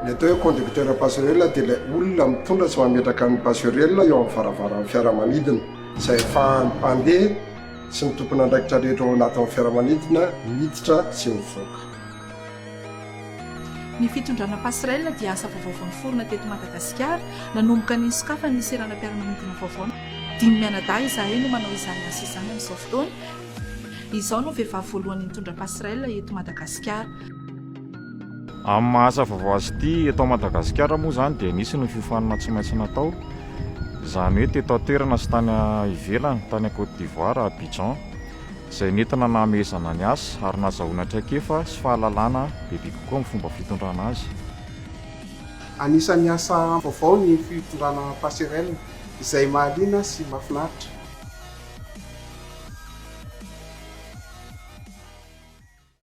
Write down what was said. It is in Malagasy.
Ny atao hoe conducteur passerelle dia ilay olona mitondra tsy mametraka ny passerelle eo amin'ny varavaran'ny fiaramanidina izay ahafahany mpandeha sy ny tompona andraikitra rehetra ao anatin'ny fiaramanidina miditra sy mivoaka. Ny fitondrana passerelle dia asa vaovao niforona teto Madagasikara nanomboka ny sokafa ny iserana mpiara-manidina vaovao 5 mianadahy izahay no manao izany asa izany amin'izao fotoana. Izao no vehivavy voalohany mitondra passerelle eto Madagasikara. Amin'ny maha asa vaovao azy ity eto Madagasikara moa izany dia nisy ny fiofanana tsy maintsy natao, izany hoe teto an-toerana sy tany ivelany, tany Côte d'Ivoire, Abidjan, izay nentina nahamezana ny asa ary nahazahoana traikefa sy fahalalana bebe kokoa amin'ny fomba fitondrana azy. Anisan'ny asa vaovao ny fitondrana passerelle izay mahaliana sy mahafinaritra.